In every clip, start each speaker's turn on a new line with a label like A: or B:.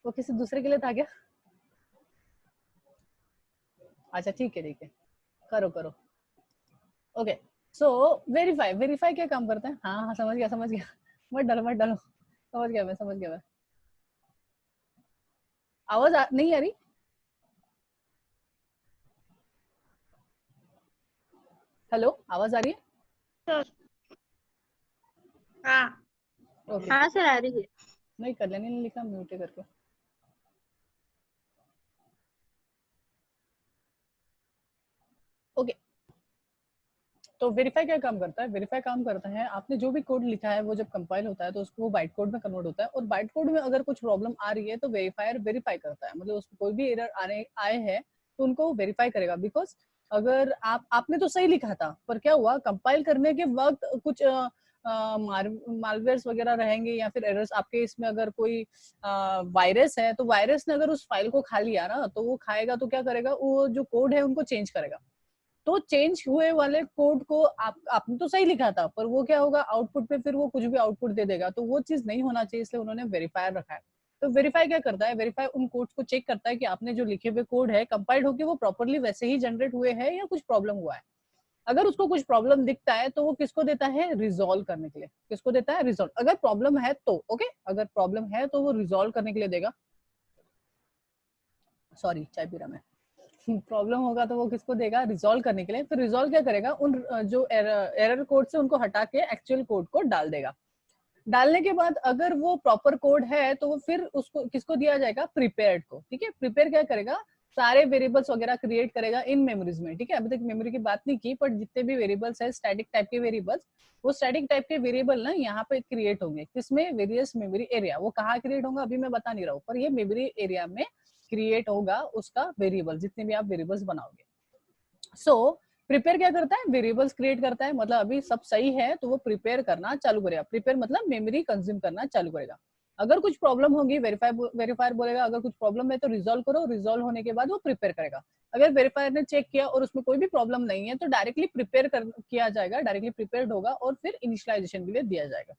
A: वो किसी दूसरे के लिए था क्या? अच्छा ठीक है ठीक है, करो करो। ओके, सो वेरीफाई, वेरीफाई क्या काम करता है? हाँ हाँ समझ गया समझ गया, मत डालो मत डालो, समझ गया मैं समझ गया मैं। आवाज नहीं आ रही? हेलो, आवाज आ रही है?
B: सर हाँ
A: ओके,
B: हाँ सर आ रही है।
A: नहीं कल्याणी ने लिखा म्यूट करके। ओके, तो वेरीफाई क्या काम करता है? वेरीफाई काम करता है, आपने जो भी कोड लिखा है वो जब कंपाइल होता है तो उसको वो बाइट कोड में कन्वर्ट होता है, और बाइट कोड में अगर कुछ प्रॉब्लम आ रही है तो वेरीफायर वेरीफाई करता है, मतलब उसको कोई भी एरर आए हैं तो उनको वेरीफाई करेगा। बिकॉज अगर आपने तो सही लिखा था, पर क्या हुआ कंपाइल करने के वक्त कुछ मालवेयर्स वगैरह रहेंगे, या फिर एरर्स आपके इसमें अगर कोई वायरस है तो वायरस ने अगर उस फाइल को खा लिया ना, तो वो खाएगा तो क्या करेगा, वो जो कोड है उनको चेंज करेगा। तो चेंज हुए वाले कोड को आपने तो सही लिखा था, पर वो क्या होगा आउटपुट पे, फिर वो कुछ भी आउटपुट दे देगा, तो वो चीज नहीं होना चाहिए, इसलिए उन्होंने वेरीफायर रखा है। तो वेरीफाई क्या करता है? वेरीफाई उन कोड्स को चेक करता है कि आपने जो लिखे हुए कोड है कंपाइल्ड होकर वो प्रॉपरली वैसे ही जनरेट हुए हैं या कुछ प्रॉब्लम हुआ है। अगर उसको कुछ प्रॉब्लम दिखता है तो वो किसको देता है? रिजॉल्व करने के लिए। किसको देता है? रिजॉल्व। अगर प्रॉब्लम है तो ओके, अगर प्रॉब्लम है तो वो रिजॉल्व करने के लिए देगा। सॉरी चाय पी रहा मैं। प्रॉब्लम होगा तो वो किसको देगा? रिजॉल्व करने के लिए। फिर रिजॉल्व क्या करेगा? उन जो एरर कोड से उनको हटा के एक्चुअल कोड को डाल देगा। डालने के बाद अगर वो प्रॉपर कोड है तो वो फिर उसको किसको दिया जाएगा? प्रिपेयर्ड को। ठीक है, प्रिपेयर क्या करेगा? सारे वेरिएबल्स वगैरह क्रिएट करेगा इन मेमोरीज में। ठीक है, अभी तक मेमोरी की बात नहीं की, पर जितने भी वेरिएबल्स है स्टैटिक टाइप के वेरिएबल्स, वो स्टैटिक टाइप के वेरिएबल ना यहाँ पे क्रिएट होंगे। किसमें? Various memory area. वो कहाँ क्रिएट होगा अभी मैं बता नहीं रहा हूँ, पर ये मेमोरी एरिया में क्रिएट होगा उसका वेरिएबल, जितने भी आप वेरिएबल्स बनाओगे। सो प्रिपेयर क्या करता है? वेरिएबल्स क्रिएट करता है। मतलब अभी सब सही है तो वो प्रिपेयर करना चालू करेगा। प्रिपेयर मतलब मेमोरी कंज्यूम करना चालू करेगा। अगर कुछ प्रॉब्लम होगी वेरीफायर बोलेगा अगर कुछ प्रॉब्लम है तो रिजॉल्व करो, रिजॉल्व होने के बाद वो प्रिपेयर करेगा। अगर वेरीफायर ने चेक किया और उसमें कोई भी प्रॉब्लम नहीं है तो डायरेक्टली प्रिपेयर किया जाएगा, डायरेक्टली प्रिपेयर्ड होगा और फिर इनिशियलाइजेशन के लिए दिया जाएगा।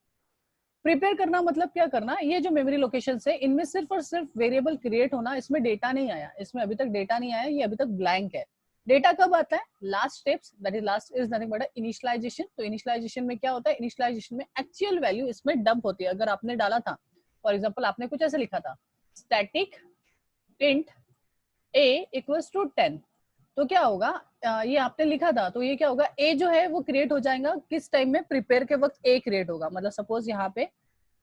A: प्रिपेयर करना मतलब क्या करना? ये जो मेमोरी लोकेशन है इनमें सिर्फ और सिर्फ वेरिएबल क्रिएट होना, इसमें डेटा नहीं आया, इसमें अभी तक डेटा नहीं आया, ये अभी तक ब्लैंक है। डेटा कब आता है? Last steps, that is last is nothing but initialisation. तो इनिशियलाइजेशन में क्या होता है? इनिशियलाइजेशन में एक्चुअल वैल्यू इसमें डंप होती है। अगर आपने डाला था, फॉर एग्जाम्पल आपने कुछ ऐसे लिखा था, static int a equals to 10, तो क्या होगा? ये आपने लिखा था तो ये क्या होगा? a जो है वो क्रिएट हो जाएगा किस टाइम में? प्रिपेयर के वक्त a क्रिएट होगा। मतलब सपोज यहाँ पे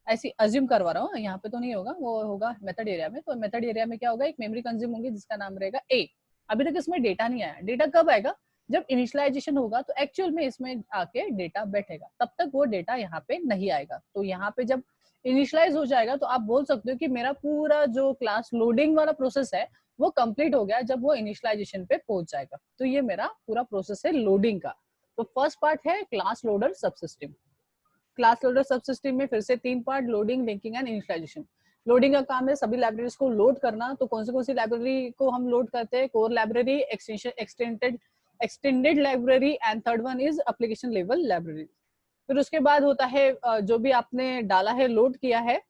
A: ऐसी अज्यूम करवा रहा हूँ, यहाँ पे तो नहीं होगा, वो होगा मेथड एरिया में। तो मेथड एरिया में क्या होगा? एक मेमोरी कंज्यूम होगी जिसका नाम रहेगा ए। अभी तक इसमें डेटा नहीं आया। डेटा कब आएगा? जब इनिशियलाइजेशन होगा तो एक्चुअल में इसमें आके डेटा बैठेगा, तब तक वो डेटा यहाँ पे नहीं आएगा। तो यहाँ पे जब इनिशियलाइज हो जाएगा तो आप बोल सकते हो कि मेरा पूरा जो क्लास लोडिंग वाला प्रोसेस है वो कंप्लीट हो गया जब वो इनिशियलाइजेशन पे पहुंच जाएगा। तो ये मेरा पूरा प्रोसेस है लोडिंग का। तो फर्स्ट पार्ट है class loader subsystem. Class loader subsystem में फिर से 3 part: loading, linking and initialisation. Loading का काम है सभी लाइब्रेरीज को लोड करना। तो कौन सी लाइब्रेरी को हम लोड करते हैं? Core library, extension extended library and third one is application level library. फिर उसके बाद होता है जो भी आपने डाला है, लोड किया है,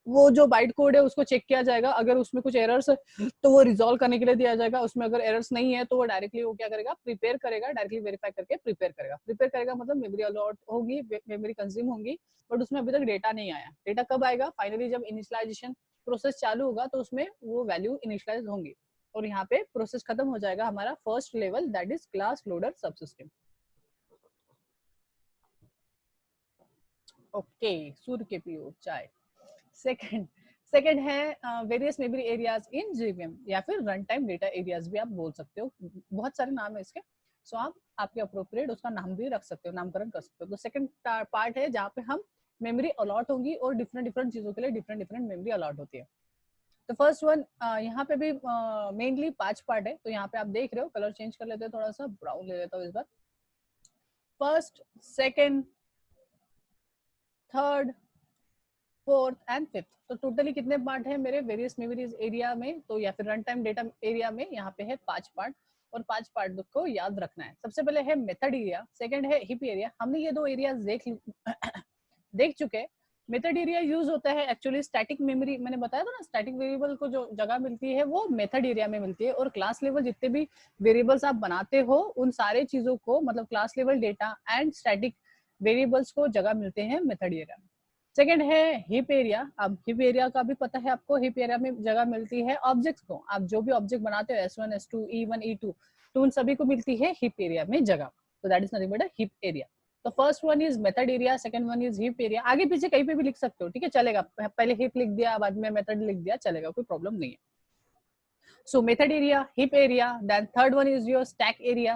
A: वो जो बाइट कोड है उसको चेक किया जाएगा। अगर उसमें कुछ एरर्स है तो वो रिजॉल्व करने के लिए दिया जाएगा। उसमें अगर एरर्स नहीं है तो वो डायरेक्टली वो क्या करेगा? प्रिपेयर करेगा, डायरेक्टली वेरीफाई करके प्रिपेयर करेगा। प्रिपेयर करेगा मतलब मेमोरी अलॉट होगी, मेमोरी कंज्यूम होगी, बट उसमें अभी तक डेटा नहीं आया। डेटा कब आएगा? फाइनली जब इनिशियलाइजेशन प्रोसेस चालू होगा तो उसमें वो वैल्यू इनिशियलाइज होंगी, और यहाँ पे प्रोसेस खत्म हो जाएगा हमारा first level, that is class loader subsystem. Okay, सूर्य के पियो चाय। सेकंड है various memory areas in JVM, या फिर रन टाइम डेटा एरियाज भी आप बोल सकते हो। बहुत सारे नाम है इसके, सो आप आपके अप्रोप्रिएट उसका नाम भी रख सकते हो, नामकरण कर सकते हो। तो सेकंड पार्ट है जहाँ पे हम मेमोरी अलॉट होगी और डिफरेंट डिफरेंट चीजों के लिए डिफरेंट डिफरेंट मेमोरी अलॉट होती है। तो फर्स्ट वन यहाँ पे भी मेनली 5 पार्ट है। तो यहाँ पे आप देख रहे हो, कलर चेंज कर लेते हैं, थोड़ा सा ब्राउन ले लेता हूँ इस बार। First, second, third, fourth and fifth. तो टोटली कितने पार्ट है मेरे वेरियस मेमोरीज एरिया में? तो या फिर रन टाइम डेटा एरिया में यहाँ पे है 5 पार्ट, और 5 पार्ट को याद रखना है। सबसे पहले है मेथड एरिया, सेकंड है हिप एरिया। हमने ये दो एरिया देख चुके। मेथड एरिया यूज होता है एक्चुअली स्टैटिक मेमोरी, मैंने बताया था ना, स्टैटिक वेरिएबल को जो जगह मिलती है वो मेथड एरिया में मिलती है, और क्लास लेवल जितने भी वेरिएबल्स आप बनाते हो उन सारे चीजों को, मतलब class level data and static variables को जगह मिलते हैं मेथड एरिया में। सेकेंड है हीप एरिया। अब हीप एरिया का भी पता है आपको, हीप एरिया में जगह मिलती है ऑब्जेक्ट्स को। आप जो भी ऑब्जेक्ट बनाते हो S1 S2 E1 E2, तो उन सभी को मिलती है हीप एरिया में जगह। तो that is nothing but a heap area. तो first one is method area, second one is heap area. आगे पीछे कहीं पे भी लिख सकते हो, ठीक है, चलेगा। पहले हीप लिख दिया, बाद में मेथड लिख दिया, चलेगा, कोई प्रॉब्लम नहीं है। So method area, heap area, then third one is your stack area,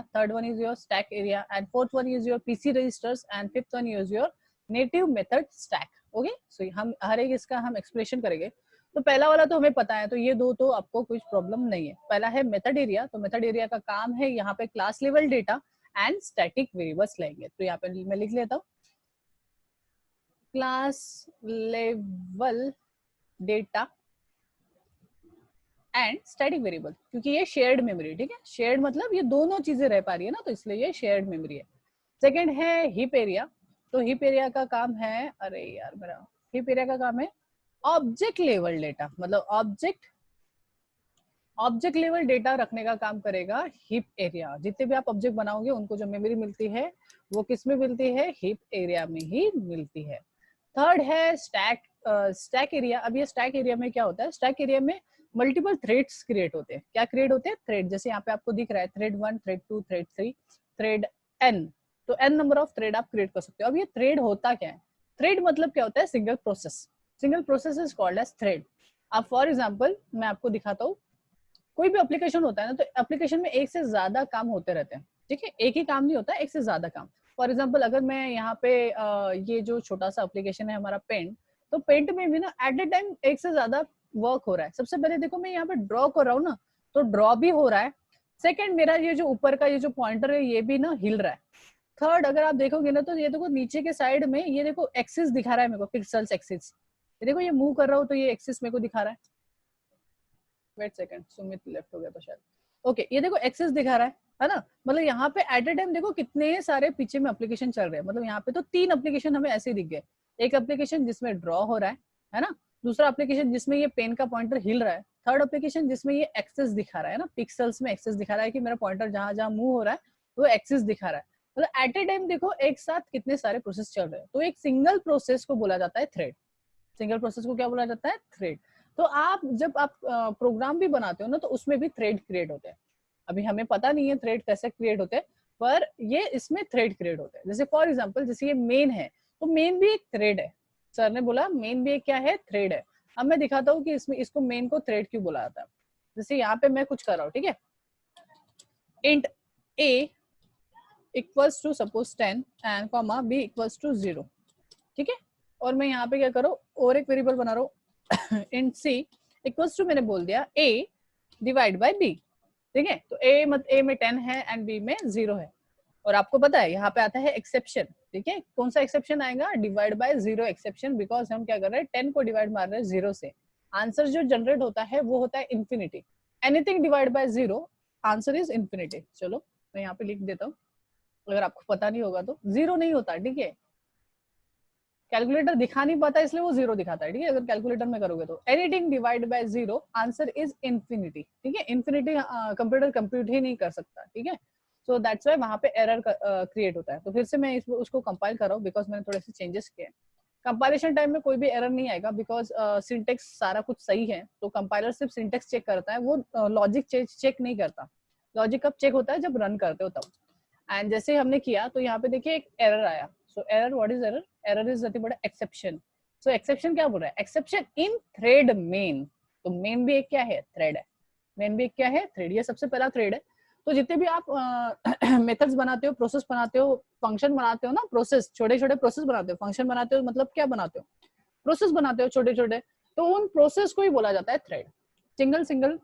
A: and fourth one is your PC registers, and fifth one is your native method stack. Okay, so हम हर एक इसका हम एक्सप्लेनेशन करेंगे। तो पहला वाला तो हमें पता है, तो ये दो तो आपको कुछ प्रॉब्लम नहीं है। पहला है मेथड एरिया। तो मेथड एरिया का काम है यहाँ पे class level data and static variables लेंगे। तो यहाँ पे मैं लिख लेता हूँ class level data and static variable, क्योंकि ये शेयर्ड मेमोरी, ठीक है, शेयर्ड मतलब ये दोनों चीजें रह पा रही है ना, तो इसलिए ये शेयर्ड मेमोरी है। सेकंड है हीप एरिया। तो हीप एरिया का काम है, अरे यार मेरा, हीप एरिया का काम है ऑब्जेक्ट लेवल डेटा, मतलब ऑब्जेक्ट लेवल डेटा रखने का काम करेगा हीप एरिया। जितने भी आप ऑब्जेक्ट बनाओगे उनको जो मेमोरी मिलती है वो किस में मिलती है, हीप एरिया में ही मिलती है। थर्ड है स्टैक एरिया। अब ये स्टैक एरिया में क्या होता है, स्टैक एरिया में मल्टीपल थ्रेड्स क्रिएट होते हैं। क्या क्रिएट होते हैं, थ्रेड। जैसे यहाँ पे आपको दिख रहा है thread 1, thread 2, thread 3, thread n। तो n नंबर ऑफ थ्रेड आप क्रिएट कर सकते हो। अब ये थ्रेड होता क्या है, थ्रेड मतलब क्या होता है, single process. Single process is called as thread. अब फॉर एग्जाम्पल मैं आपको दिखाता हूँ, कोई भी एप्लीकेशन होता है ना, तो एप्लीकेशन में एक से ज्यादा काम होते रहते हैं, ठीक है, एक ही काम नहीं होता, एक से ज्यादा काम। फॉर एग्जाम्पल अगर मैं यहाँ पे ये जो छोटा सा एप्लीकेशन है हमारा पेंट, तो पेंट में भी ना एट ए टाइम एक से ज्यादा वर्क हो रहा है। सबसे पहले देखो मैं यहाँ पे ड्रॉ कर रहा हूँ ना, तो ड्रॉ भी हो रहा है। सेकंड, मेरा ये जो ऊपर का ये जो पॉइंटर है ये भी ना हिल रहा है। थर्ड, अगर आप देखोगे ना, तो ये देखो नीचे के साइड में ये देखो एक्सिस दिखा रहा है मेरे को, पिक्सल्स एक्सिस। ये देखो ये मूव कर रहा हूँ तो ये एक्सिस मेरे को दिखा रहा है। वेट सेकंड, सुमित लेफ्ट हो गया तो शायद। ओके, ये देखो एक्सेस दिखा रहा है ना, मतलब यहाँ पे एट ए टाइम देखो कितने सारे पीछे में एप्लीकेशन चल रहे हैं। मतलब यहाँ पे तो 3 एप्लीकेशन हमें ऐसे ही दिख गए। एक एप्लीकेशन जिसमें ड्रॉ हो रहा है ना, दूसरा एप्लीकेशन जिसमें ये पेन का पॉइंटर हिल रहा है, थर्ड एप्लीकेशन जिसमें ये एक्सेस दिखा रहा है ना, पिक्सल्स में एक्सेस दिखा रहा है कि मेरा पॉइंटर जहां जहां मूव हो रहा है वो एक्सेस दिखा रहा है। मतलब एट ए टाइम देखो एक साथ कितने सारे प्रोसेस चल रहे हैं। तो एक सिंगल प्रोसेस को बोला जाता है थ्रेड। सिंगल प्रोसेस को क्या बोला जाता है, थ्रेड। तो आप जब आप प्रोग्राम भी बनाते हो ना, तो उसमें भी थ्रेड क्रिएट होते हैं। अभी हमें पता नहीं है थ्रेड कैसे क्रिएट होते हैं, पर ये इसमें थ्रेड क्रिएट होते हैं। जैसे फॉर एग्जांपल, जैसे ये मेन है, तो मेन भी एक थ्रेड है। सर ने बोला मेन भी एक क्या है, थ्रेड है। अब मैं दिखाता हूँ कि इसमें इसको मेन को थ्रेड क्यों बोला जाता है। जैसे यहाँ पे मैं कुछ कर रहा हूँ, ठीक है, int a equals to suppose 10 and comma b equals to 0, ठीक है। और मैं यहाँ पे क्या करूँ, और एक वेरिएबल बना रहा हूँ int c इक्वल्स टू, मैंने बोल दिया a डिवाइड बाय b, ठीक है। तो a में 10 है एंड b में 0 है। और आपको पता है यहाँ पे आता है एक्सेप्शन, ठीक है। कौन सा एक्सेप्शन आएगा, डिवाइड बाय 0 एक्सेप्शन, बिकॉज हम क्या कर रहे हैं, 10 को डिवाइड मार रहे हैं 0 से। आंसर जो जनरेट होता है वो होता है infinity. Anything divide by 0, answer is infinity. चलो मैं यहाँ पे लिख देता हूँ, अगर आपको पता नहीं होगा तो। 0 नहीं होता, ठीक है, कैलकुलेटर दिखा नहीं पाता इसलिए वो 0 दिखाता है, ठीक है। अगर कैलकुलेटर में करोगे तो anything divide by 0, answer is infinity, ठीक है। इन्फिनिटी कंप्यूटर कंप्यूट ही नहीं कर सकता, ठीक है। सो दैट्स व्हाई वहां पे एरर क्रिएट होता है। तो फिर से मैं उसको कंपाइल कर रहा हूँ, बिकॉज मैंने थोड़े से चेंजेस किए। कंपाइलेशन टाइम में कोई भी एरर नहीं आएगा, बिकॉज सिंटेक्स सारा कुछ सही है। तो कंपाइलर सिर्फ सिंटेक्स चेक करता है, वो लॉजिक चेक नहीं करता। लॉजिक कब चेक होता है, जब रन करते हो तब। एंड जैसे हमने किया तो यहाँ पे देखिए एक एरर आया। So error, what is error, error is nothing but exception. So exception क्या बोल रहा है, एक्सेप्शन इन थ्रेड मेन। तो मेन भी एक क्या है, थ्रेड है। मेन भी एक क्या है, थ्रेड। ये सबसे पहला थ्रेड है। तो जितने भी आप मेथड्स बनाते हो, प्रोसेस बनाते हो, फंक्शन बनाते हो ना, प्रोसेस, छोटे छोटे प्रोसेस बनाते हो, फंक्शन बनाते हो, मतलब क्या बनाते हो, प्रोसेस बनाते हो छोटे छोटे, तो उन प्रोसेस को ही बोला जाता है थ्रेड। सिंगल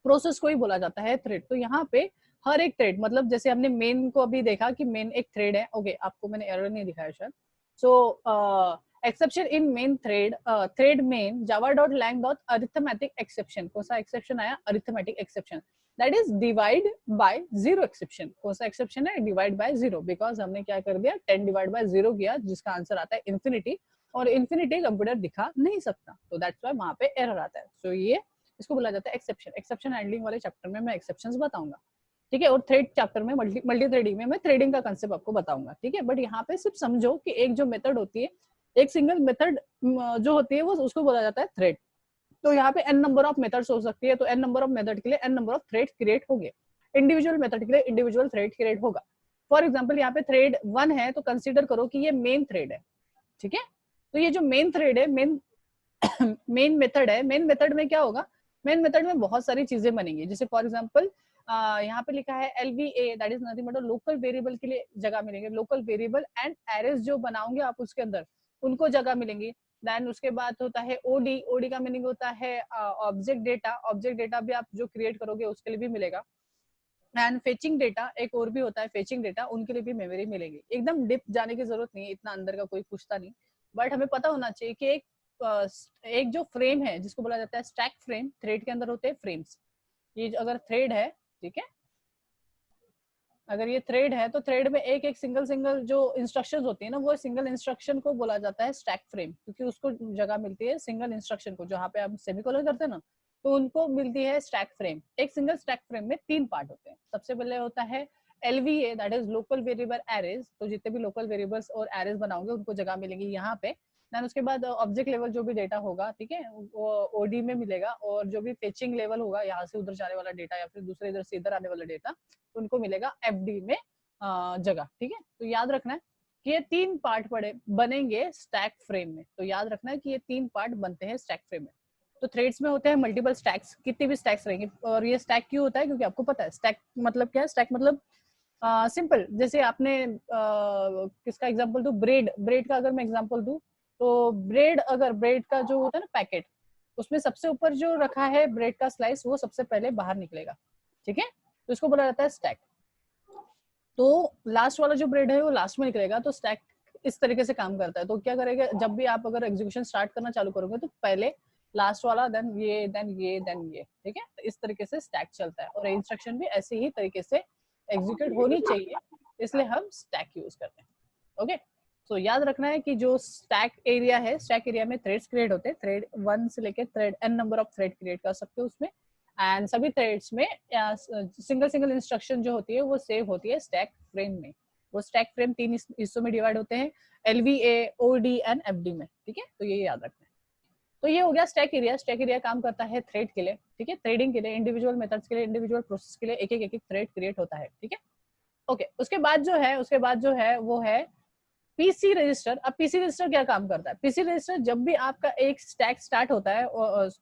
A: प्रोसेस को ही बोला जाता है थ्रेड। तो यहाँ पे हर एक थ्रेड, मतलब जैसे हमने मेन को अभी देखा कि मेन एक थ्रेड है। ओके, आपको मैंने एरर नहीं दिखाया शायद। So exception in main thread, thread main java.lang.arithmetic exception. कौन सा एक्सेप्शन आया, arithmetic exception, that is divide by 0 exception. कौन सा एक्सेप्शन है, डिवाइड बाय 0, बिकॉज हमने क्या कर दिया, 10 डिवाइड बाय 0 किया, जिसका आंसर आता है इन्फिनिटी। और इन्फिनिटी कंप्यूटर दिखा नहीं सकता, तो दैट्स व्हाई वहां पे एरर आता है। सो ये इसको बोला जाता है एक्सेप्शन। एक्सेप्शन हैंडलिंग वाले चैप्टर में मैं एक्सेप्शंस बताऊंगा, ठीक है। और थ्रेड चैप्टर में मल्टी थ्रेडिंग में मैं थ्रेडिंग का कंसेप्ट आपको बताऊंगा, ठीक है। बट यहाँ पे सिर्फ समझो कि एक जो मेथड होती है, एक सिंगल मेथड जो होती है वो उसको बोला जाता है थ्रेड। तो यहाँ पे n नंबर ऑफ मेथड्स हो सकती है, तो n नंबर ऑफ मेथड के लिए n number of thread create होंगे, इंडिविजुअल मेथड के लिए इंडिविजुअल थ्रेड क्रिएट होगा। फॉर एग्जाम्पल यहाँ पे थ्रेड 1 है, तो कंसिडर करो कि ये मेन थ्रेड है, ठीक है। तो ये जो मेन थ्रेड है, मेन मेथड है, मेन मेथड में क्या होगा, मेन मेथड में बहुत सारी चीजें बनेंगी। जैसे फॉर एग्जांपल यहाँ पे लिखा है LVA, that is nothing but local variable के लिए जगह मिलेंगे, लोकल वेरिएबल एंड एरेज जो बनाओगे आप उसके अंदर उनको जगह मिलेंगी। देन उसके बाद होता है OD, OD का मीनिंग होता है ऑब्जेक्ट डेटा, ऑब्जेक्ट डेटा भी आप जो क्रिएट करोगे उसके लिए भी मिलेगा। एंड फेचिंग डेटा एक और भी होता है, फेचिंग डेटा, उनके लिए भी मेमोरी मिलेगी। एकदम डिप जाने की जरूरत नहीं है, इतना अंदर का कोई पूछता नहीं, बट हमें पता होना चाहिए कि एक जो फ्रेम है जिसको बोला जाता है स्टैक फ्रेम, थ्रेड के अंदर होते हैं फ्रेम्स। ये अगर थ्रेड है, ठीक है, अगर ये थ्रेड है तो थ्रेड में एक एक सिंगल जो इंस्ट्रक्शंस होती है ना, वो सिंगल इंस्ट्रक्शन को बोला जाता है स्टैक फ्रेम, क्योंकि उसको जगह मिलती है सिंगल इंस्ट्रक्शन को, जहाँ पे हम सेमीकोलन करते हैं ना, तो उनको मिलती है स्टैक फ्रेम। एक सिंगल स्टैक फ्रेम में 3 पार्ट होते हैं। सबसे पहले होता है LVA, that is local variable arrays, तो जितने भी लोकल वेरिएबल्स और एरेज बनाओगे उनको जगह मिलेगी यहाँ पे। देन उसके बाद ऑब्जेक्ट लेवल जो भी डेटा होगा, ठीक है, वो OD में मिलेगा, और जो भी फेचिंग लेवल होगा, यहाँ से उधर जाने वाला डेटा या फिर दूसरे इधर से इधर आने वाला डेटा, उनको मिलेगा FD में जगह, ठीक है। तो याद रखना है कि ये 3 पार्ट बनेंगे स्टैक फ्रेम में, तो याद रखना है कि ये 3 पार्ट बनते हैं स्टैक फ्रेम में। तो थ्रेड्स में होते हैं मल्टीपल स्टैक्स, कितने भी स्टैक्स रहेंगे। और ये स्टैक क्यों होता है, क्योंकि आपको पता है स्टैक मतलब क्या है। स्टैक मतलब सिंपल, जैसे आपने किसका एग्जांपल दूं, ब्रेड, ब्रेड का अगर मैं एग्जांपल दूं, तो ब्रेड, अगर ब्रेड का जो होता है ना पैकेट, उसमें सबसे ऊपर जो रखा है ब्रेड का स्लाइस, वो सबसे पहले बाहर निकलेगा, ठीक है, तो इसको बोला जाता है स्टैक। तो लास्ट वाला जो ब्रेड है वो लास्ट में निकलेगा, तो स्टैक इस तरीके से काम करता है। तो क्या करेगा, जब भी आप अगर एग्जीक्यूशन स्टार्ट करना चालू करोगे तो पहले लास्ट वाला, देन ये, देन ये, देन ये, ठीक है। तो इस तरीके से स्टैक चलता है, और इंस्ट्रक्शन भी ऐसे ही तरीके से एग्जीक्यूट होनी चाहिए, इसलिए हम स्टैक यूज करते हैं। ओके, तो याद रखना है कि जो स्टैक एरिया है, स्टैक एरिया में थ्रेड्स क्रिएट होते हैं, थ्रेड 1 से लेकर thread n number of thread create कर सकते हो उसमें। एंड सभी थ्रेड्स में सिंगल इंस्ट्रक्शन जो होती है वो सेव होती है स्टैक फ्रेम में। वो स्टैक फ्रेम 3 हिस्सों में डिवाइड होते हैं, LVA, OD एंड FD में, ठीक है। तो ये याद रखना है। तो ये हो गया स्टैक एरिया। स्टैक एरिया काम करता है थ्रेड के लिए, ठीक है, थ्रेडिंग के लिए, इंडिविजुअल मेथड्स के लिए, इंडिविजुअल प्रोसेस के लिए एक एक थ्रेड क्रिएट होता है, ठीक है। ओके, उसके बाद जो है वो है पीसी रजिस्टर। अब पीसी रजिस्टर क्या काम करता है, पीसी रजिस्टर जब भी आपका एक स्टैक स्टार्ट होता है,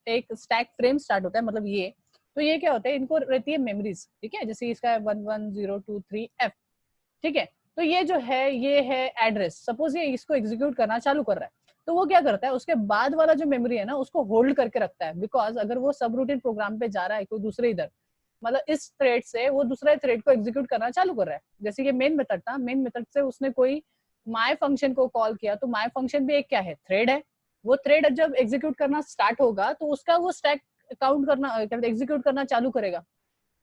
A: एक स्टैक फ्रेम स्टार्ट होता है, मतलब ये, तो ये क्या होता है, इनको रहती है मेमोरीज, ठीक है। जैसे इसका 11023F, ठीक है। तो ये जो है, ये है एड्रेस। सपोज ये इसको एग्जीक्यूट करना चालू कर रहा है, तो वो क्या करता है, उसके बाद वाला जो मेमोरी है ना, उसको होल्ड करके रखता है। बिकॉज अगर वो सब रूटीन प्रोग्राम पे जा रहा है कोई दूसरे इधर, मतलब इस थ्रेड से वो दूसरे थ्रेड को एग्जीक्यूट करना चालू कर रहा है। जैसे ये मेन मेथड था, मेन मेथड से उसने कोई माय फंक्शन को कॉल किया, तो माय फंक्शन भी एक क्या है, थ्रेड है। वो थ्रेड जब एग्जीक्यूट करना स्टार्ट होगा तो उसका वो स्टैक काउंट करना, एग्जीक्यूट करना चालू करेगा।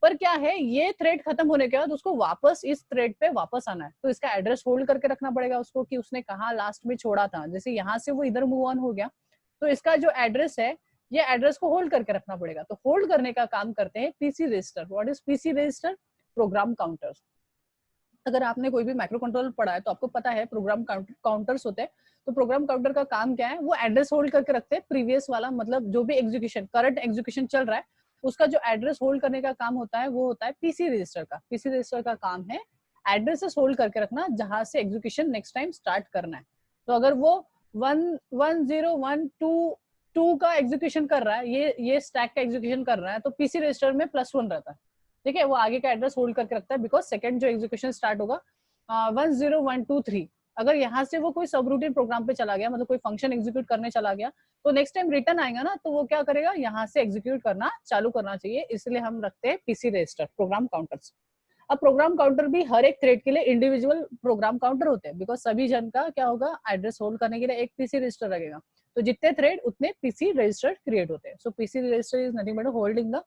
A: पर क्या है, ये थ्रेड खत्म होने के बाद उसको वापस इस थ्रेड पे वापस आना है, तो इसका एड्रेस होल्ड करके रखना पड़ेगा उसको कि उसने कहाँ लास्ट में छोड़ा था। जैसे यहाँ से वो इधर मूव ऑन हो गया, तो इसका जो एड्रेस है, ये एड्रेस को होल्ड करके रखना पड़ेगा। तो होल्ड करने का काम करते हैं PC register. What is PC register? Program counters. अगर आपने कोई भी माइक्रो कंट्रोलर पढ़ा है तो आपको पता है प्रोग्राम काउंटर्स होते हैं। तो प्रोग्राम काउंटर का काम क्या है, वो एड्रेस होल्ड करके रखते हैं प्रीवियस वाला, मतलब जो भी एग्जीक्यूशन, करंट एग्जीक्यूशन चल रहा है, उसका जो एड्रेस होल्ड करने का काम होता है वो होता है पीसी रजिस्टर का। पीसी रजिस्टर का काम है एड्रेसेस होल्ड करके रखना, जहां से एग्जीक्यूशन नेक्स्ट टाइम स्टार्ट करना है। तो अगर वो 11012 का एग्जीक्यूशन कर रहा है, ये स्टैक का एग्जीक्यूशन कर रहा है, तो पीसी रजिस्टर में +1 रहता है, ठीक है। वो आगे का एड्रेस होल्ड करके रखता है, बिकॉज सेकंड जो एग्जीक्यूशन स्टार्ट होगा 10123, अगर यहाँ से वो कोई सब रूटीन प्रोग्राम पे चला गया, मतलब कोई फंक्शन एग्जीक्यूट करने चला गया, तो नेक्स्ट टाइम रिटर्न आएगा ना, तो वो क्या करेगा, यहाँ से एग्जीक्यूट करना चालू करना चाहिए। इसलिए हम रखते हैं पीसी रजिस्टर, प्रोग्राम काउंटर्स। अब प्रोग्राम काउंटर भी हर एक थ्रेड के लिए इंडिविजुअल प्रोग्राम काउंटर होते हैं, बिकॉज सभी जन का क्या होगा, एड्रेस होल्ड करने के लिए एक पीसी रजिस्टर लगेगा। तो जितने थ्रेड उतने पीसी रजिस्टर क्रिएट होते हैं। So PC register is nothing but holding the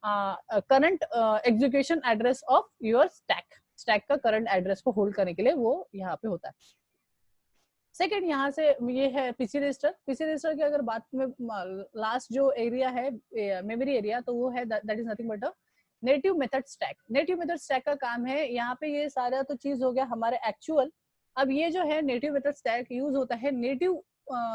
A: current execution address of your stack. Stack का करंट एड्रेस को होल्ड करने के लिए वो यहाँ पे होता है। सेकंड यहाँ से ये है पीसी रजिस्टर। पीसी रजिस्टर की अगर बात में लास्ट जो एरिया है मेमोरी एरिया, तो वो है that is nothing but a native method stack. Native method stack का काम है यहाँ पे, ये सारा तो चीज हो गया हमारे एक्चुअल। अब ये जो है नेटिव मेथड स्टैक यूज होता है नेटिव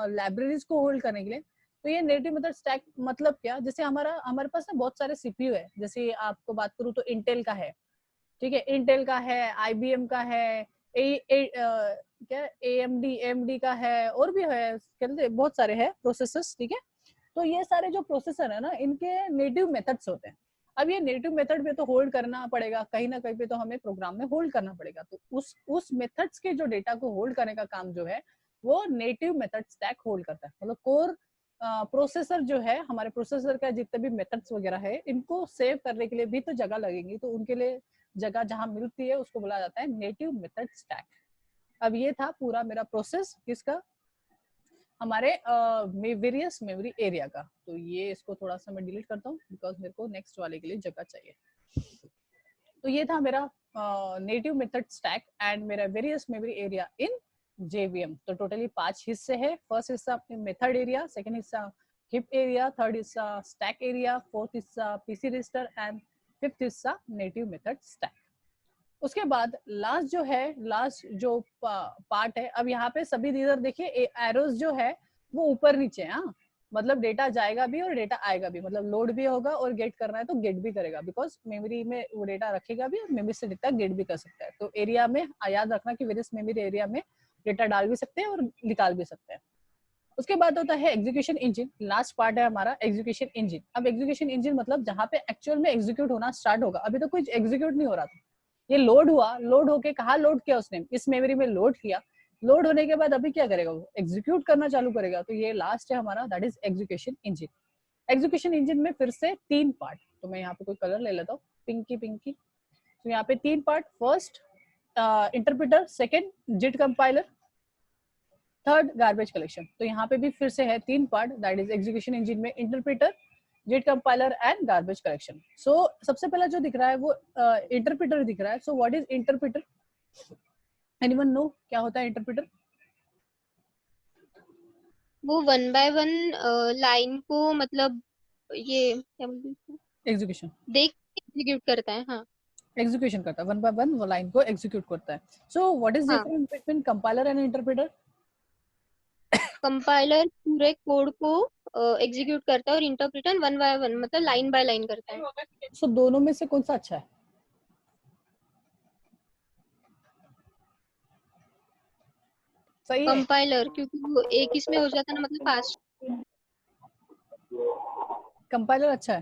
A: लाइब्रेरीज को होल्ड करने के लिए। तो ये नेटिव मेथड स्टैक मतलब क्या, जैसे हमारे पास ना बहुत सारे सीपीयू है, जैसे आपको बात करूँ तो इंटेल का है, ठीक है, इंटेल का है, आईबीएम का है, क्या एएमडी का है, और भी है, कहते बहुत सारे हैं प्रोसेसर्स, ठीक है। तो ये सारे जो प्रोसेसर है ना, इनके नेटिव मेथड्स होते हैं। अब ये नेटिव मेथड पे तो होल्ड करना पड़ेगा, कहीं ना कहीं पे तो हमें प्रोग्राम में होल्ड करना पड़ेगा। तो उस मेथड्स के जो डेटा को होल्ड करने का काम जो है वो नेटिव मेथड स्टैक होल्ड करता है। मतलब कोर प्रोसेसर जो है, हमारे प्रोसेसर का जितने भी मेथड्स वगैरह है, इनको सेव करने के लिए भी तो जगह लगेगी, तो उनके लिए जगह जहां मिलती है उसको बोला जाता है नेटिव मेथड स्टैक। अब ये था पूरा मेरा प्रोसेस किसका, हमारे वेरियस मेमोरी एरिया का। तो ये इसको थोड़ा सा मैं डिलीट करता हूँ बिकॉज मेरे को नेक्स्ट वाले के लिए जगह चाहिए। तो ये था मेरा नेटिव मेथड स्टैक एंड मेरा वेरियस मेमोरी एरिया इन जेवीएम। तो टोटली 5 हिस्से है। फर्स्ट हिस्सा मेथड एरिया, सेकंड हिस्सा हिप एरिया, थर्ड हिस्सा स्टैक एरिया, फोर्थ हिस्सा पीसी रजिस्टर एंड फिफ्थ हिस्सा नेटिव मेथड स्टैक। उसके बाद लास्ट जो है, लास्ट जो पार्ट है, अब यहाँ पे सभी इधर देखिए एरोज जो है वो ऊपर नीचे है, हाँ, मतलब डेटा जाएगा भी और डेटा आएगा भी, मतलब लोड भी होगा और गेट करना है तो गेट भी करेगा, बिकॉज मेमोरी में वो डेटा रखेगा भी और मेमोरी से डेटा गेट भी कर सकता है। तो एरिया में याद रखना कि वेरियस मेमोरी एरिया में डेटा डाल भी सकते हैं और निकाल भी सकते हैं। उसके बाद होता है एग्जीक्यूशन इंजन। लास्ट पार्ट है हमारा एग्जीक्यूशन इंजन। अब एग्जीक्यूशन इंजन मतलब जहाँ पे एक्चुअल में एग्जीक्यूट होना स्टार्ट होगा। अभी तो कुछ एग्जीक्यूट नहीं हो रहा था, ये लोड हुआ, लोड होके कहाँ लोड किया उसने, इस मेमोरी में लोड किया। लोड होने के बाद अभी क्या करेगा, वो एग्जीक्यूट करना चालू करेगा। तो ये लास्ट है हमारा, that is execution engine. Execution engine में फिर से 3 पार्ट, तो मैं यहाँ पे कोई कलर ले लेता हूँ, पिंकी पिंकी। तो यहाँ पे 3 part, first interpreter, second JIT compiler, third garbage collection. तो यहाँ पे भी फिर से है 3 part, that is execution engine में interpreter, JIT compiler and garbage collection. So सबसे पहला जो दिख रहा है वो इंटरप्रेटर दिख रहा है। So what is interpreter, anyone know क्या होता है इंटरप्रेटर?
B: वो 1 बाय 1 लाइन को, मतलब ये क्या बोलते हैं,
A: एग्जीक्यूशन,
B: देख के एग्जीक्यूट करता है। हाँ
A: एग्जीक्यूशन करता है, 1 बाय 1 वो लाइन को एग्जीक्यूट करता है। सो व्हाट इज
B: हाँ,
A: difference between compiler and interpreter?
B: Compiler पूरे कोड को एग्जीक्यूट करता है और इंटरप्रेटर 1 बाय 1 मतलब लाइन बाय लाइन करता है।
A: सो दोनों में से कौन सा अच्छा है? सही है,
B: कंपाइलर, क्योंकि वो एक इसमें हो जाता है ना, मतलब फास्ट।
A: कंपाइलर अच्छा है।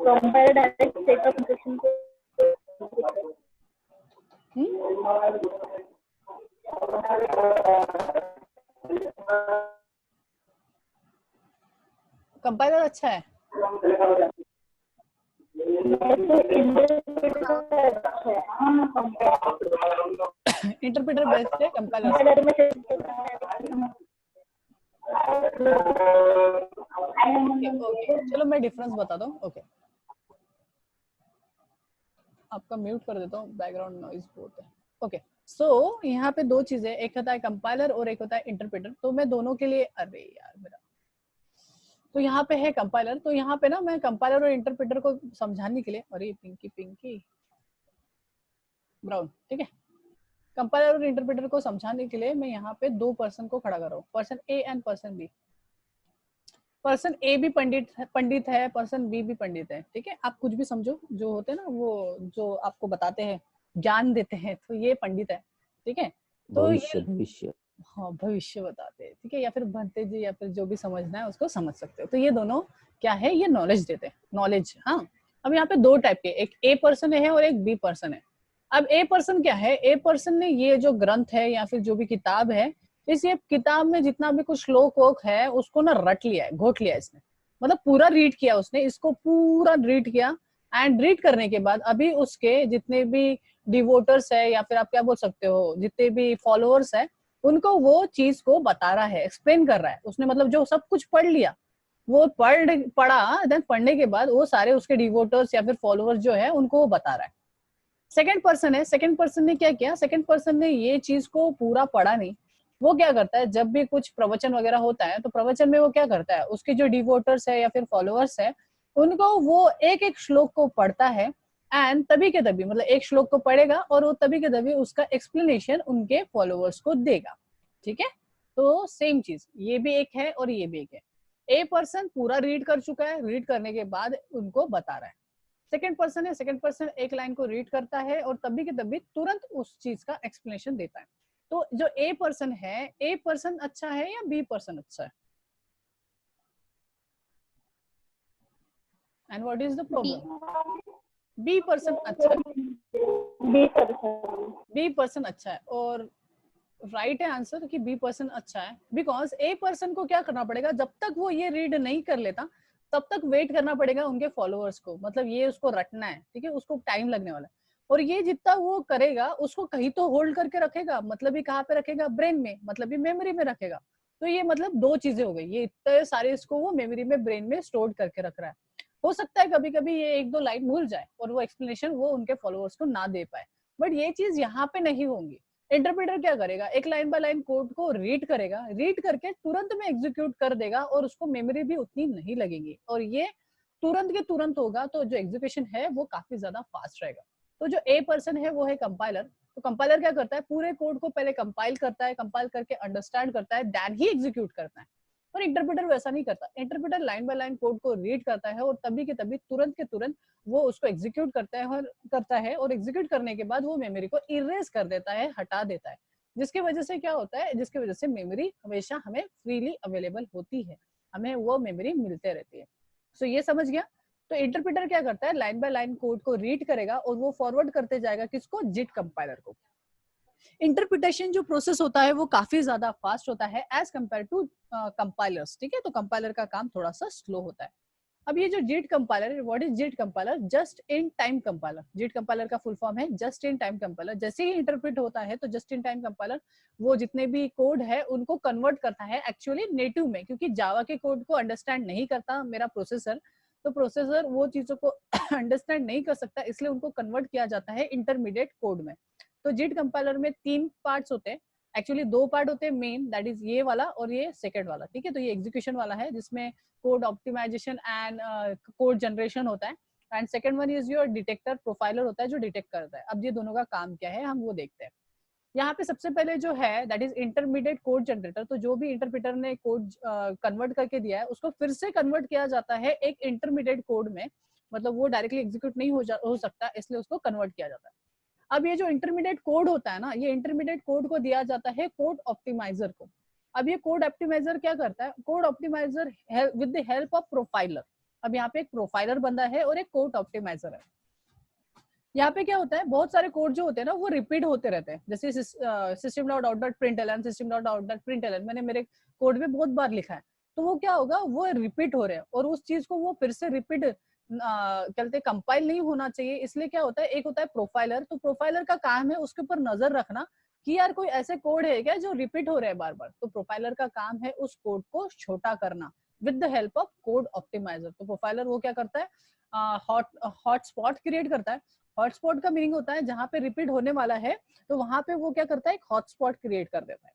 C: Compiler direct set of instruction को
A: कंपाइलर अच्छा है, इंटरप्रेटर बेस्ट है, कंपाइलर। ओके, चलो मैं डिफरेंस बताता हूँ। ओके, आपका म्यूट कर देता हूँ, बैकग्राउंड नॉइज बहुत है। ओके, सो यहाँ पे 2 चीजें, एक होता है कंपाइलर और एक होता है इंटरप्रेटर। तो मैं दोनों के लिए, अरे यार मेरा, तो यहाँ पे है कंपाइलर। तो यहाँ पे ना मैं कंपाइलर और इंटरप्रेटर को समझाने के लिए, अरे पिंकी पिंकी ब्राउन, ठीक है, कंपाइलर और इंटरप्रेटर को समझाने के लिए मैं यहाँ पे 2 पर्सन को खड़ा कर रहा हूँ, person A and person B. Person A भी पंडित है, पर्सन बी भी पंडित है, ठीक है। आप कुछ भी समझो, जो होते हैं ना वो जो आपको बताते हैं, ज्ञान देते हैं, तो ये पंडित है, ठीक है। तो
D: भविष्य,
A: हाँ, भविष्य बताते हैं, ठीक है, या फिर भंते जी, या फिर जो भी समझना है उसको समझ सकते हो। तो ये दोनों क्या है, ये नॉलेज देते हैं, नॉलेज। हाँ, अब यहाँ पे 2 टाइप के, एक ए पर्सन है और एक बी पर्सन है। अब ए पर्सन क्या है, ए पर्सन ने ये जो ग्रंथ है या फिर जो भी किताब है, इस ये किताब में जितना भी कुछ श्लोक वोक है उसको ना रट लिया है, घोट लिया है इसने, मतलब पूरा रीड किया उसने, इसको पूरा रीड किया। एंड रीड करने के बाद अभी उसके जितने भी डिवोटर्स है या फिर आप क्या बोल सकते हो, जितने भी फॉलोअर्स है, उनको वो चीज को बता रहा है, एक्सप्लेन कर रहा है उसने। मतलब जो सब कुछ पढ़ लिया, वो पढ़ा, देन पढ़ने के बाद वो सारे उसके डिवोटर्स या फिर फॉलोअर्स जो है उनको वो बता रहा है। सेकंड पर्सन है, सेकंड पर्सन ने क्या किया, सेकंड पर्सन ने ये चीज को पूरा पढ़ा नहीं। वो क्या करता है, जब भी कुछ प्रवचन वगैरह होता है तो प्रवचन में वो क्या करता है, उसके जो डिवोटर्स है या फिर फॉलोअर्स है उनको वो एक एक श्लोक को पढ़ता है एंड तभी के तभी, मतलब एक श्लोक को पढ़ेगा और वो तभी के तभी उसका एक्सप्लेनेशन उनके फॉलोअर्स को देगा। ठीक है, तो सेम चीज ये भी एक है और ये भी एक है। ए पर्सन पूरा रीड कर चुका है, रीड करने के बाद उनको बता रहा है। सेकंड पर्सन है, सेकंड पर्सन एक लाइन को रीड करता है और तभी के तभी तुरंत उस चीज का एक्सप्लेनेशन देता है। तो जो ए पर्सन है, ए पर्सन अच्छा है या बी पर्सन अच्छा है? And what is the problem? B person अच्छा है,
C: 20%।
A: बी पर्सन अच्छा है और राइट है आंसर कि बी पर्सन अच्छा है। बिकॉज ए पर्सन को क्या करना पड़ेगा, जब तक वो ये रीड नहीं कर लेता तब तक वेट करना पड़ेगा उनके फॉलोअर्स को, मतलब ये उसको रटना है, ठीक है, उसको टाइम लगने वाला है। और ये जितना वो करेगा उसको कहीं तो होल्ड करके रखेगा, मतलब ये कहाँ पे रखेगा, ब्रेन में, मतलब ये मेमोरी में रखेगा। तो ये मतलब दो चीजें हो गई, ये इतने सारे इसको वो मेमोरी में, ब्रेन में स्टोर करके रख रहा है। हो सकता है कभी कभी ये एक दो लाइन भूल जाए और वो एक्सप्लेनेशन वो उनके फॉलोअर्स को ना दे पाए, बट ये चीज यहाँ पे नहीं होंगी। इंटरप्रेटर क्या करेगा, एक लाइन बाय लाइन कोड को रीड करेगा, रीड करके तुरंत में एग्जीक्यूट कर देगा और उसको मेमोरी भी उतनी नहीं लगेगी और ये तुरंत के तुरंत होगा, तो जो एग्जीक्यूशन है वो काफी ज्यादा फास्ट रहेगा। तो जो ए पर्सन है वो है कंपाइलर। तो कंपाइलर क्या करता है, पूरे कोड को पहले कंपाइल करता है, कंपाइल करके अंडरस्टैंड करता है, देन ही एग्जीक्यूट करता है। और इंटरप्रेटर वैसा नहीं करता, interpreter line by line code को रीड करता है और तभी के तभी तुरंत के तुरंत वो उसको एग्जीक्यूट करता है और एग्जीक्यूट करने के बाद वो मेमोरी को इरेज कर देता है, हटा देता है। जिसकी वजह से क्या होता है, जिसकी वजह से मेमोरी हमेशा हमें फ्रीली अवेलेबल होती है, हमें वो मेमोरी मिलते रहती है। सो ये समझ गया। तो इंटरप्रेटर क्या करता है, लाइन बाय लाइन कोड को रीड करेगा और वो फॉरवर्ड करते जाएगा किसको, जिट कंपाइलर को। इंटरप्रिटेशन जो प्रोसेस होता है वो काफी ज्यादा फास्ट होता है एज कम्पेयर टू कंपाइलर्स। ठीक है, तो कंपाइलर का काम थोड़ा सा स्लो होता है। अब ये जो JIT compiler, what is JIT compiler, just in time compiler. JIT compiler का फुल फॉर्म है जस्ट इन टाइम कंपाइलर। जैसे ही इंटरप्रेट होता है तो जस्ट इन टाइम कंपाइलर वो जितने भी कोड है उनको कन्वर्ट करता है एक्चुअली नेटिव में, क्योंकि जावा के कोड को अंडरस्टैंड नहीं करता मेरा प्रोसेसर, तो प्रोसेसर वो चीजों को अंडरस्टैंड नहीं कर सकता, इसलिए उनको कन्वर्ट किया जाता है इंटरमीडिएट कोड में। तो JIT कंपाइलर में 3 पार्ट्स होते हैं, एक्चुअली 2 पार्ट होते हैं मेन, दैट इज ये वाला और ये सेकंड वाला। ठीक है, तो ये एग्जीक्यूशन वाला है जिसमें code optimisation and code generation होता है, and second one is your detector, profiler होता है जो डिटेक्ट करता है। अब ये दोनों का काम क्या है हम वो देखते हैं। यहाँ पे सबसे पहले जो है that is intermediate code generator. तो जो भी इंटरप्रेटर ने कोड कन्वर्ट करके दिया है उसको फिर से कन्वर्ट किया जाता है एक इंटरमीडिएट कोड में, मतलब वो डायरेक्टली एग्जीक्यूट नहीं हो सकता, इसलिए उसको कन्वर्ट किया जाता है। अब ये जो इंटरमीडिएट कोड होता है ना, ये इंटरमीडिएट कोड को दिया जाता है कोड ऑप्टिमाइजर को। अब ये कोड ऑप्टिमाइजर क्या करता है, code optimiser with the help of profiler. अब यहाँ पे एक प्रोफाइलर बंदा है और एक कोड ऑप्टिमाइजर है। यहाँ पे क्या होता है, बहुत सारे कोड जो होते हैं ना वो रिपीट होते रहते हैं, जैसे system.out.println, system.out.println मैंने मेरे कोड में बहुत बार लिखा है, तो वो क्या होगा, वो रिपीट हो रहे हैं और उस चीज को वो फिर से रिपीट कहते कंपाइल नहीं होना चाहिए, इसलिए क्या होता है, एक होता है प्रोफाइलर। तो प्रोफाइलर का काम है उसके ऊपर नजर रखना कि यार कोई ऐसे कोड है क्या जो रिपीट हो रहे हैं बार बार, तो प्रोफाइलर का काम है उस कोड को छोटा करना with the help of code optimiser. तो प्रोफाइलर वो क्या करता है, हॉट स्पॉट क्रिएट करता है। हॉटस्पॉट का मीनिंग होता है जहाँ पे रिपीट होने वाला है, तो वहां पे वो क्या करता है, एक हॉटस्पॉट क्रिएट कर देता है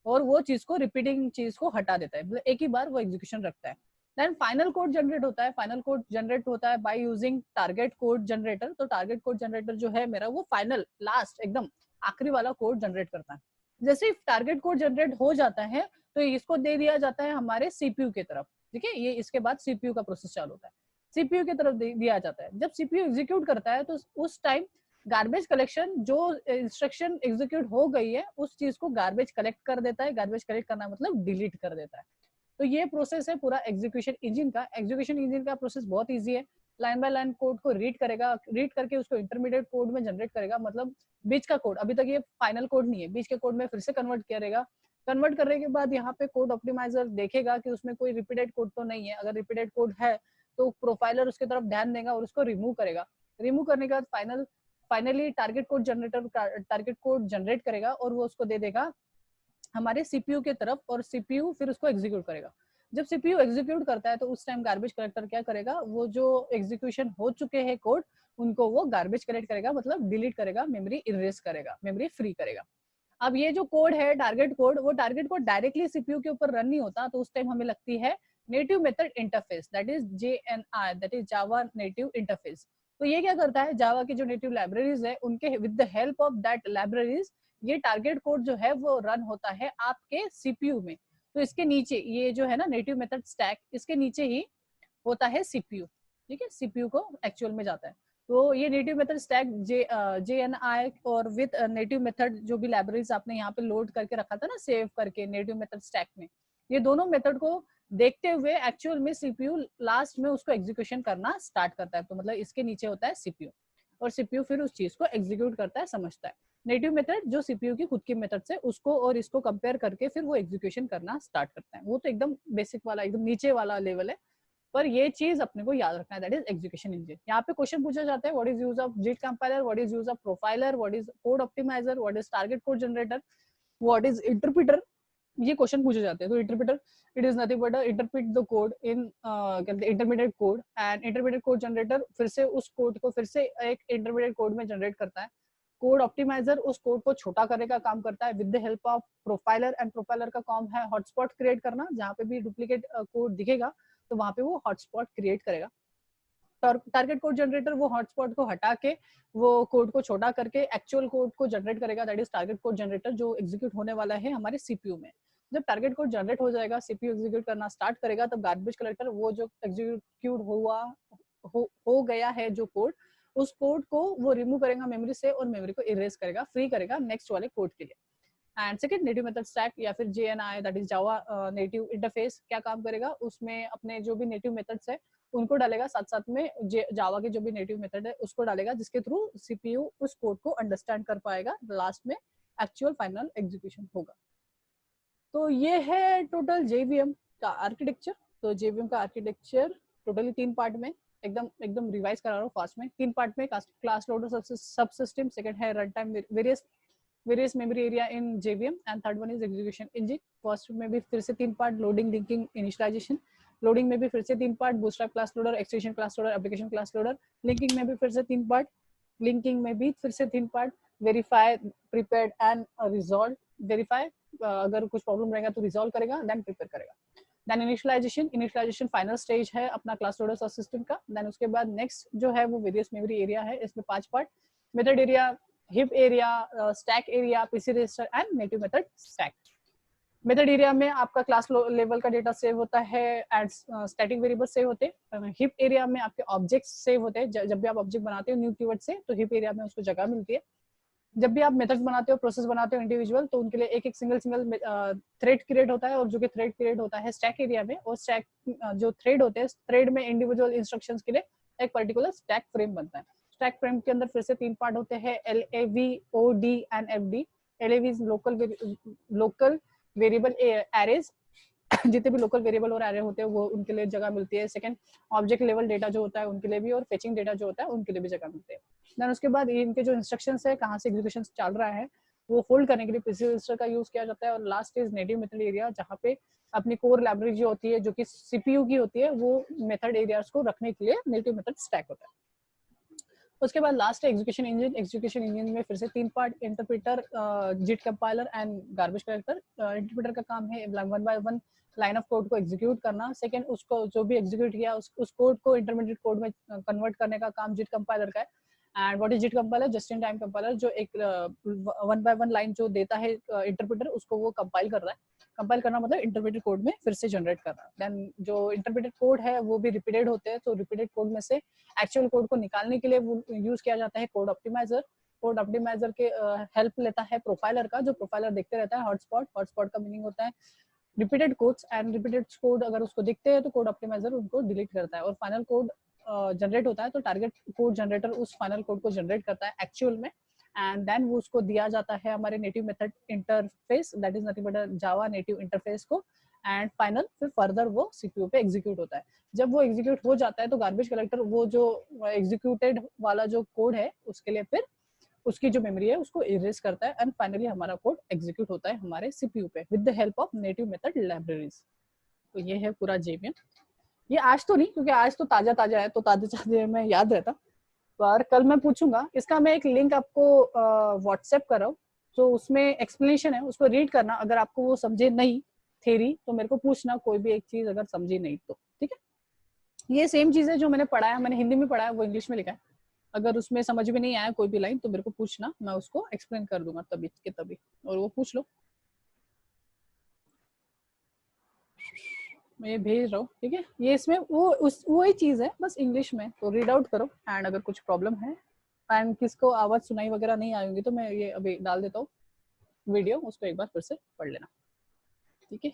A: और वो चीज को, रिपीटिंग चीज को हटा देता है, मतलब एक ही बार वो एग्जीक्यूशन रखता है। देन फाइनल कोड जनरेट होता है। फाइनल कोड जनरेट होता है by using target code generator. तो टारगेट कोड जनरेटर जो है मेरा, वो फाइनल लास्ट एकदम आखिरी वाला कोड जनरेट करता है। जैसे ही टारगेट कोड जनरेट हो जाता है तो इसको दे दिया जाता है हमारे सीपीयू की तरफ। ठीक है, ये इसके बाद सीपीयू का प्रोसेस चालू होता है, सीपीयू की तरफ दिया जाता है। जब सीपीयू एग्जीक्यूट करता है तो उस टाइम गार्बेज कलेक्शन, जो इंस्ट्रक्शन एग्जीक्यूट हो गई है उस चीज को गार्बेज कलेक्ट कर देता है। गार्बेज कलेक्ट करना मतलब डिलीट कर देता है। तो ये प्रोसेस है पूरा एग्जीक्यूशन इंजन का। एग्जीक्यूशन इंजन का प्रोसेस बहुत ईजी है, लाइन बाय लाइन कोड को रीड करेगा, रीड करके उसको इंटरमीडिएट कोड में जनरेट करेगा, मतलब बीच का कोड, अभी तक ये फाइनल कोड नहीं है, बीच के कोड में फिर से कन्वर्ट करेगा। कन्वर्ट करने के बाद यहाँ पे कोड ऑप्टिमाइजर देखेगा कि उसमें कोई रिपीटेड कोड तो नहीं है, अगर रिपीटेड कोड है तो प्रोफाइलर उसके तरफ ध्यान देगा और उसको रिमूव करेगा। रिमूव करने के बाद फाइनली टारगेट कोड जनरेट करेगा और वो उसको दे देगा हमारे सीपीयू के तरफ और सीपीयू फिर उसको एग्जीक्यूट करेगा। जब सीपीयू एग्जीक्यूट करता है तो उस टाइम गार्बेज कलेक्टर क्या करेगा, वो जो एग्जीक्यूशन हो चुके हैं कोड उनको वो गार्बेज कलेक्ट करेगा, मतलब डिलीट करेगा, मेमोरी इरेज करेगा, मेमोरी फ्री करेगा। अब ये जो कोड है टारगेट कोड, वो टारगेट कोड डायरेक्टली सीपीयू के ऊपर रन नहीं होता, तो उस टाइम हमें लगती है native method interface, that is JNI, that is Java native interface. तो ये क्या करता है, जावा की जो नेटिव लाइब्रेरीज है उनके with the help of that libraries ये टारगेट कोड जो है वो रन होता है आपके सीपीयू में। तो इसके नीचे ये जो है ना नेटिव मेथड स्टैक, इसके नीचे ही होता है सीपीयू, ठीक है, सीपीयू को एक्चुअल में जाता है। तो ये नेटिव मेथड स्टैक JNI और विद नेटिव मेथड जो भी लाइब्रेरीज आपने यहाँ पे लोड करके रखा था ना सेव करके नेटिव मेथड स्टैक में, ये दोनों मेथड को देखते हुए एक्चुअल में सीपीयू लास्ट में उसको एग्जीक्यूशन करना स्टार्ट करता है। तो मतलब इसके नीचे होता है सीपीयू और सीपीयू फिर उस चीज को एग्जीक्यूट करता है, समझता है। नेटिव मेथड जो सीपीयू की खुद की मेथड से उसको और इसको कंपेयर करके फिर वो एग्जीक्यूशन करना स्टार्ट करता है। वो तो एकदम बेसिक वाला, एकदम नीचे वाला लेवल है, पर ये चीज अपने को याद रखना है, दैट इज एग्जीक्यूशन इंजन। यहाँ पे क्वेश्चन पूछा जाता है, what is use of JIT compiler, what is use of profiler, what is code optimiser, what is target code generator, what is interpreter, ये क्वेश्चन पूछे जाते हैं। तो interpreter it is nothing but interpret the code in intermediate code, and intermediate code generator फिर से उस code को फिर से एक इंटरमीडिएट कोड में जनरेट करता है। कोड ऑप्टिमाइजर उस कोड को छोटा करने का काम करता है with the help of profiler, and profiler का काम है हॉटस्पॉट क्रिएट करना, जहाँ पे भी डुप्लीकेट कोड दिखेगा तो वहां पे वो हॉटस्पॉट क्रिएट करेगा। टारगेट कोड जनरेटर वो हॉटस्पॉट को हटा के वो कोड को छोटा करके एक्चुअल कोड को जनरेट करेगा, that is target code generator, जो एग्जीक्यूट होने वाला है हमारे सीपीयू में। जब टारगेट कोड जनरेट हो जाएगा, सीपीयू एग्जीक्यूट करना स्टार्ट करेगा, तब गार्बेज कलेक्टर वो जो एग्जीक्यूट हो गया है जो कोड, उस कोड को वो रिमूव करेगा मेमोरी से और मेमोरी को इरेज करेगा, फ्री करेगा नेक्स्ट वाले कोड के लिए। And second native method stack या फिर JNI, that is Java native interface, क्या काम करेगा, उसमें अपने जो भी नेटिव मेथड्स है उनको डालेगा, साथ साथ में जावा के जो भी नेटिव मेथड है उसको डालेगा, जिसके थ्रू सीपीयू उस कोड को अंडरस्टैंड कर पाएगा, लास्ट में एक्चुअल फाइनल एग्जीक्यूशन होगा। तो ये है टोटल JVM का आर्किटेक्चर। तो JVM का आर्किटेक्चर टोटली 3 पार्ट में, एकदम एकदम रिवाइज करा रहा हूँ फास्ट में। 3 पार्ट में, class loader subsystem, second है run time various memory area in JVM, and third one is execution engine. First में भी फिर से 3 part, loading, linking, initialization. Loading में भी फिर से 3 part, bootstrap class loader, extension class loader, application class loader. Linking में भी फिर से 3 पार्ट, लिंकिंग में भी फिर से 3 part, verify, prepared and resolve. Verify अगर कुछ प्रॉब्लम रहेगा तो रिजॉल्व करेगा, देन प्रिपेयर करेगा। देन इनिशियलाइजेशन फाइनल स्टेज है अपना क्लास लोडर सब सिस्टम का। देन उसके बाद नेक्स्ट जो है वो वेरियस मेमोरी एरिया है, इसमें 5 part, method area, hip area, stack area, PC register and native method stack. Method area में आपका क्लास लेवल का डेटा सेव होता है एंड स्टैटिक वेरिएबल सेव होते हैं। हिप एरिया में आपके ऑब्जेक्ट्स सेव होते हैं, जब भी आप ऑब्जेक्ट बनाते हो न्यू कीवर्ड से तो हिप एरिया में उसको जगह मिलती है। जब भी आप मेथड्स बनाते हो, प्रोसेस बनाते हो इंडिविजुअल, तो उनके लिए एक एक सिंगल थ्रेड क्रिएट होता है, और जो कि थ्रेड क्रिएट होता है स्टैक एरिया में, और स्टैक जो थ्रेड होते हैं, थ्रेड में इंडिविजुअल इंस्ट्रक्शंस के लिए एक पर्टिकुलर स्टैक फ्रेम बनता है। स्टैक फ्रेम के अंदर फिर से 3 पार्ट होते हैं, LAV, OD and FD। LAV is local variable arrays, जितने भी लोकल वेरिएबल और एरे होते हैं वो उनके लिए जगह मिलती है। सेकंड, ऑब्जेक्ट लेवल डेटा जो होता है उनके लिए भी, और फेचिंग डेटा जो होता है उनके लिए भी जगह मिलती है। देन उसके बाद इनके जो इंस्ट्रक्शंस है, कहाँ से एग्जीक्यूशन चल रहा है, वो होल्ड करने के लिए पीसी रजिस्टर का यूज किया जाता है। और last is native method area, जहाँ पे अपनी कोर लाइब्रेरी जो होती है, जो कि सीपीयू की होती है, वो मेथड एरियाज को रखने के लिए नेटिव मेथड स्टैक होता है। उसके बाद लास्ट है एग्जीक्यूशन इंजन। एग्जीक्यूशन इंजन में फिर से 3 part, interpreter, JIT compiler and garbage collector. Interpreter का काम है 1 बाय 1 लाइन ऑफ कोड को एग्जीक्यूट करना। सेकंड, उसको जो भी एग्जीक्यूट किया उस कोड को इंटरमीडिएट कोड में कन्वर्ट करने का काम जिट कंपाइलर का है। And what is JIT compiler? Just in time compiler, जो एक 1 बाय 1 लाइन जो देता है इंटरप्रेटर, उसको वो कंपाइल कर रहा है। कंपाइल करना मतलब इंटरमीडिएट कोड में फिर से जनरेट करना। देन जो इंटरमीडिएट कोड है वो भी रिपीटेड होते हैं, तो रिपीटेड कोड में से एक्चुअल कोड को निकालने के लिए वो यूज किया जाता है कोड ऑप्टिमाइजर। कोड ऑप्टिमाइजर के हेल्प लेता है प्रोफाइलर का, जो प्रोफाइलर देखते रहता है हॉटस्पॉट। हॉटस्पॉट का मीनिंग होता है repeated codes, and repeated code अगर उसको दिखते हैं तो कोड ऑप्टिमाइजर उनको डिलीट करता है। और फाइनल कोड जनरेट होता है, तो टारगेट कोड जनरेटर उस फाइनल कोड को जनरेट करता है एक्चुअल में, एंड देन वो उसको दिया जाता है हमारे native method interface, that is nothing but Java native interface को। एंड फाइनल फिर फर्दर वो सीपीयू पे एग्जीक्यूट होता है। जब वो एग्जीक्यूट हो जाता है तो गार्बेज कलेक्टर वो जो एग्जीक्यूटेड वाला जो कोड है उसके लिए फिर उसकी जो मेमोरी है उसको इरेज करता है, एंड फाइनली हमारा कोड एग्जीक्यूट होता है हमारे सीपीयू पे with the help of native method libraries. तो ये है पूरा जेवीएम। ये आज तो नहीं, क्योंकि आज तो ताजा ताजा है, तो ताजे ताजे में याद रहता, पर कल मैं पूछूंगा। इसका मैं एक लिंक आपको व्हाट्सएप कर रहा हूँ, तो उसमें एक्सप्लेनेशन है, उसको रीड करना। अगर आपको वो समझे नहीं थ्योरी तो मेरे को पूछना, कोई भी एक चीज अगर समझी नहीं तो, ठीक है। ये सेम चीज है जो मैंने पढ़ाया, मैंने हिंदी में पढ़ाया, वो इंग्लिश में लिखा है। अगर उसमें समझ में नहीं आया कोई भी लाइन तो मेरे को पूछना, मैं उसको एक्सप्लेन कर दूंगा तभी के तभी, और वो पूछ लो, मैं ये भेज रहा हूँ, ठीक है। ये इसमें वही चीज है, बस इंग्लिश में, तो रीड आउट करो। एंड अगर कुछ प्रॉब्लम है एंड किसको आवाज सुनाई वगैरह नहीं आएंगी तो मैं ये अभी डाल देता हूँ वीडियो, उसको एक बार फिर से पढ़ लेना, ठीक है।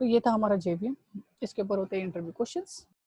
A: तो ये था हमारा जेवीएम, इसके ऊपर होते हैं इंटरव्यू क्वेश्चंस।